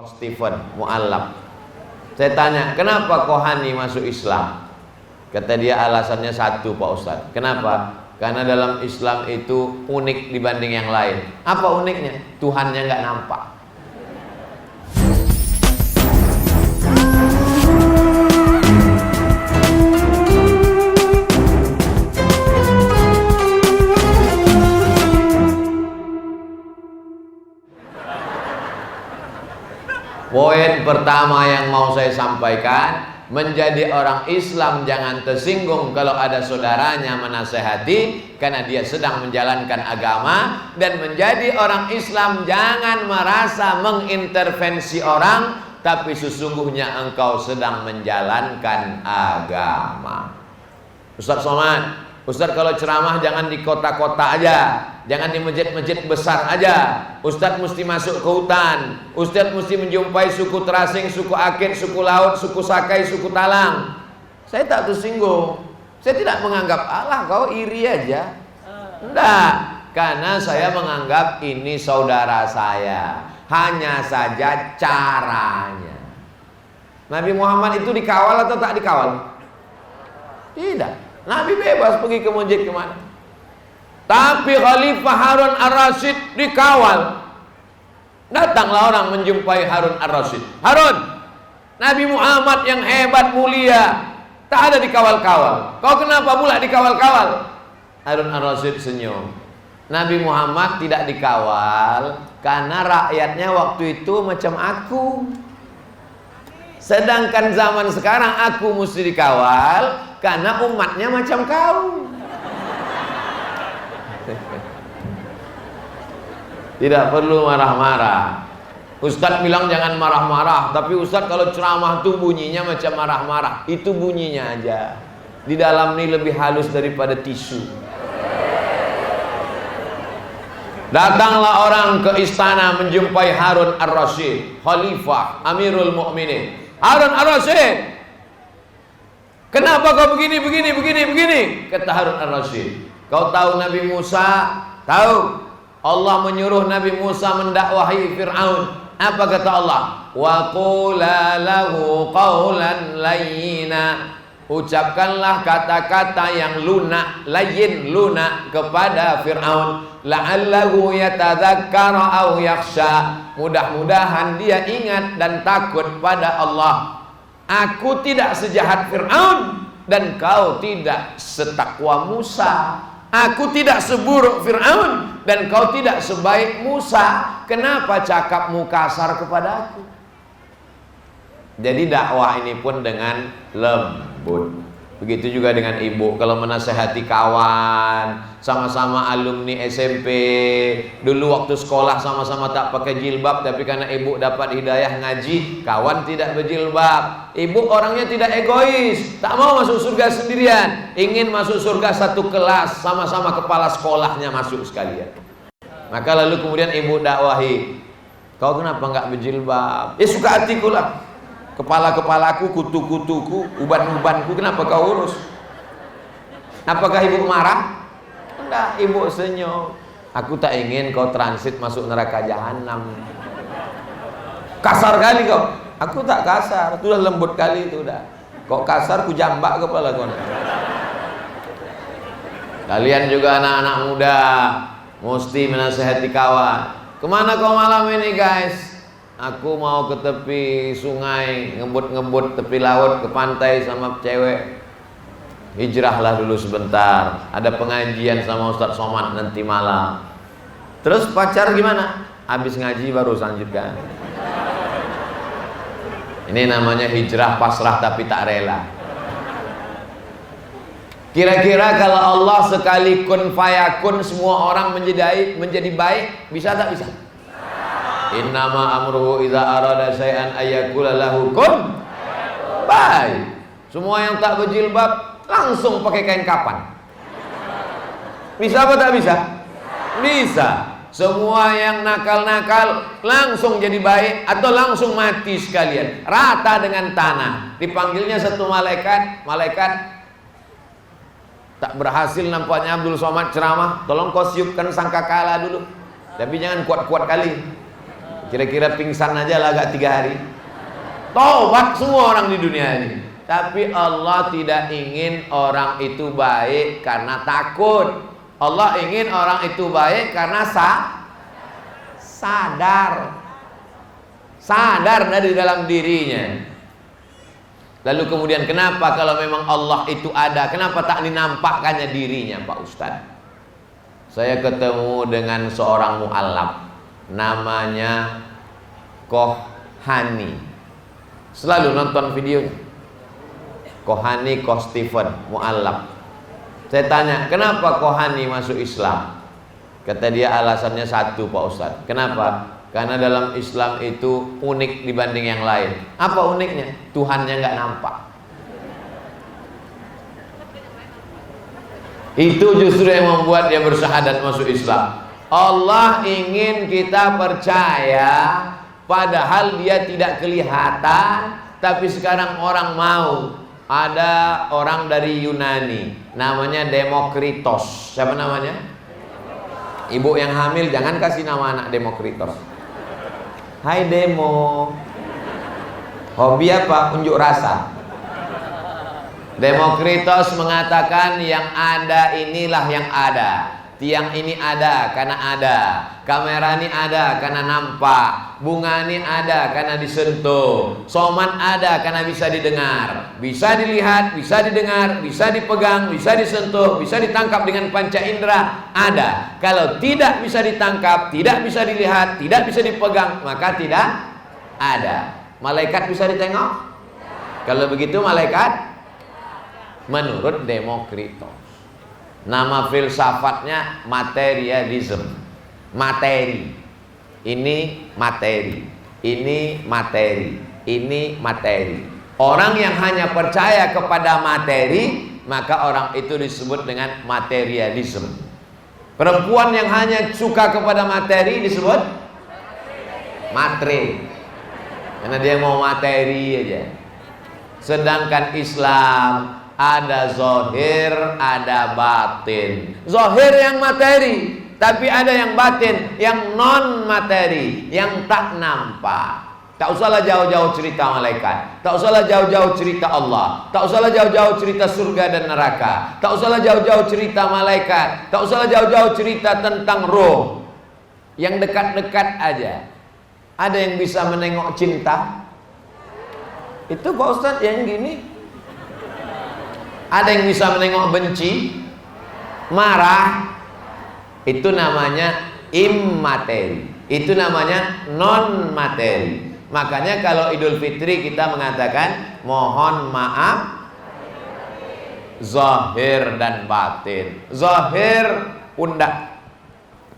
Stephen Mu'allab. Saya tanya, kenapa Kohani masuk Islam? Kata dia alasannya satu, Pak Ustadz. Kenapa? Karena dalam Islam itu unik dibanding yang lain. Apa uniknya? Tuhannya nggak nampak. Poin pertama yang mau saya sampaikan, menjadi orang Islam jangan tersinggung kalau ada saudaranya menasehati karena dia sedang menjalankan agama, dan menjadi orang Islam jangan merasa mengintervensi orang, tapi sesungguhnya engkau sedang menjalankan agama. Ustaz Somad, Ustaz kalau ceramah jangan di kota-kota aja, jangan di masjid-masjid besar aja. Ustaz mesti masuk ke hutan. Ustaz mesti menjumpai suku Terasing, suku Akit, suku Laut, suku Sakai, suku Talang. Saya tak tersinggung. Saya tidak menganggap Allah kau iri aja. Enggak, karena saya menganggap ini saudara saya. Hanya saja caranya. Nabi Muhammad itu dikawal atau tak dikawal? Tidak. Nabi bebas pergi ke masjid kemana. Tapi Khalifah Harun Ar-Rasyid dikawal. Datanglah orang menjumpai Harun Ar-Rasyid. Harun, Nabi Muhammad yang hebat mulia tak ada dikawal-kawal. Kau kenapa pula dikawal-kawal? Harun Ar-Rasyid senyum. Nabi Muhammad tidak dikawal karena rakyatnya waktu itu macam aku. Sedangkan zaman sekarang aku mesti dikawal karena umatnya macam kau. Tidak perlu marah-marah. Ustadz bilang jangan marah-marah, tapi Ustadz kalau ceramah tuh bunyinya macam marah-marah. Itu bunyinya aja. Di dalam ini lebih halus daripada tisu. Datanglah orang ke istana menjumpai Harun Ar-Rasyid, Khalifah Amirul Mukminin. Harun Ar-Rasyid, kenapa kau begini? Kata Harun Ar-Rasyid, kau tahu Nabi Musa? Tahu. Allah menyuruh Nabi Musa mendakwahi Fir'aun. Apa kata Allah? Wa qula lahu qawlan layyina. Ucapkanlah kata-kata yang lunak, layyin, lunak kepada Fir'aun. La'allahu yatadzakkara aw yakhsha. Mudah-mudahan dia ingat dan takut pada Allah. Aku tidak sejahat Fir'aun dan kau tidak setakwa Musa. Aku tidak seburuk Fir'aun dan kau tidak sebaik Musa. Kenapa cakapmu kasar kepada aku? Jadi dakwah ini pun dengan lembut. Begitu juga dengan ibu. Kalau menasehati kawan, sama-sama alumni SMP, dulu waktu sekolah sama-sama tak pakai jilbab, tapi karena ibu dapat hidayah ngaji, kawan tidak berjilbab. Ibu orangnya tidak egois, tak mau masuk surga sendirian, ingin masuk surga satu kelas, sama-sama kepala sekolahnya masuk sekalian. Maka lalu kemudian ibu dakwahi, kau kenapa nggak berjilbab? Ya suka hatiku lah. Kepala-kepalaku, kutu-kutuku, uban-ubanku, kenapa kau urus? Apakah ibu marah? Enggak, ibu senyum. Aku tak ingin kau transit masuk neraka jahanam. Kasar kali kau. Aku tak kasar, itu udah lembut kali itu udah. Kau kasar, ku jambak kepala kau. Kalian juga anak-anak muda, mesti menasihati kawan. Kemana kau malam ini guys? Aku mau ke tepi sungai, ngebut-ngebut tepi laut, ke pantai sama cewek. Hijrahlah dulu sebentar. Ada pengajian sama Ustaz Somad nanti malam. Terus pacar gimana? Habis ngaji baru lanjutkan. Ini namanya hijrah pasrah tapi tak rela. Kira-kira kalau Allah sekali kun fayakun semua orang menjadi baik, bisa tak bisa? Innama amruhu idza arada syai'an ayyakula lahu kun baik. Semua yang tak berjilbab langsung pakai kain kapan. Bisa apa tak bisa? Bisa. Semua yang nakal-nakal langsung jadi baik atau langsung mati sekalian, rata dengan tanah. Dipanggilnya satu malaikat tak berhasil nampaknya Abdul Somad ceramah, tolong kau siupkan sangkakala dulu. Tapi jangan kuat-kuat kali. Kira-kira pingsan aja lah agak 3 hari. Taubat semua orang di dunia ini. Tapi Allah tidak ingin orang itu baik karena takut. Allah ingin orang itu baik karena sadar dari dalam dirinya. Lalu kemudian kenapa kalau memang Allah itu ada, kenapa tak dinampakkannya dirinya, Pak Ustadz? Saya ketemu dengan seorang mu'allaf, namanya Kohani. Selalu nonton videonya. Kohani Koh Stephen, mu'allaf. Saya tanya, kenapa Kohani masuk Islam? Kata dia alasannya satu, Pak Ustadz. Kenapa? Karena dalam Islam itu unik dibanding yang lain. Apa uniknya? Tuhannya nggak nampak. Itu justru yang membuat dia bersyahadat masuk Islam. Allah ingin kita percaya, padahal dia tidak kelihatan. Tapi sekarang orang mau. Ada orang dari Yunani, namanya Demokritos. Siapa namanya? Ibu yang hamil jangan kasih nama anak Demokritos. Hai Demo. Hobi apa? Unjuk rasa. Demokritos mengatakan yang ada inilah yang ada. Tiang ini ada karena ada. Kamera ini ada karena nampak. Bunga ini ada karena disentuh. Soman ada karena bisa didengar. Bisa dilihat, bisa didengar, bisa dipegang, bisa disentuh, bisa ditangkap dengan panca indera. Ada. Kalau tidak bisa ditangkap, tidak bisa dilihat, tidak bisa dipegang, maka tidak ada. Malaikat bisa ditengok? Kalau begitu malaikat? Menurut Demokritos. Nama filsafatnya materialism. Materi. Ini materi. Ini materi. Ini materi. Orang yang hanya percaya kepada materi, maka orang itu disebut dengan materialism. Perempuan yang hanya suka kepada materi disebut matre. Karena dia mau materi aja. Sedangkan Islam ada zahir, ada batin. Zahir yang materi, tapi ada yang batin, yang non materi, yang tak nampak. Tak usahlah jauh-jauh cerita malaikat, tak usahlah jauh-jauh cerita Allah, tak usahlah jauh-jauh cerita surga dan neraka, tak usahlah jauh-jauh cerita malaikat, tak usahlah jauh-jauh cerita tentang roh. Yang dekat-dekat aja. Ada yang bisa menengok cinta? Itu Pak Ustadz yang gini. Ada yang bisa menengok benci, marah. Itu namanya immateri. Itu namanya non materi. Makanya kalau Idul Fitri kita mengatakan mohon maaf zahir dan batin. Zahir pundak,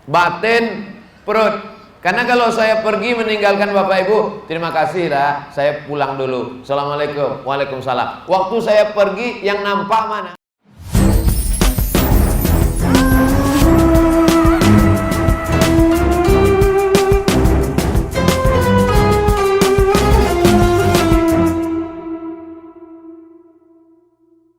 batin perut. Karena kalau saya pergi meninggalkan Bapak Ibu, terima kasih lah, saya pulang dulu. Assalamualaikum, waalaikumsalam. Waktu saya pergi yang nampak mana?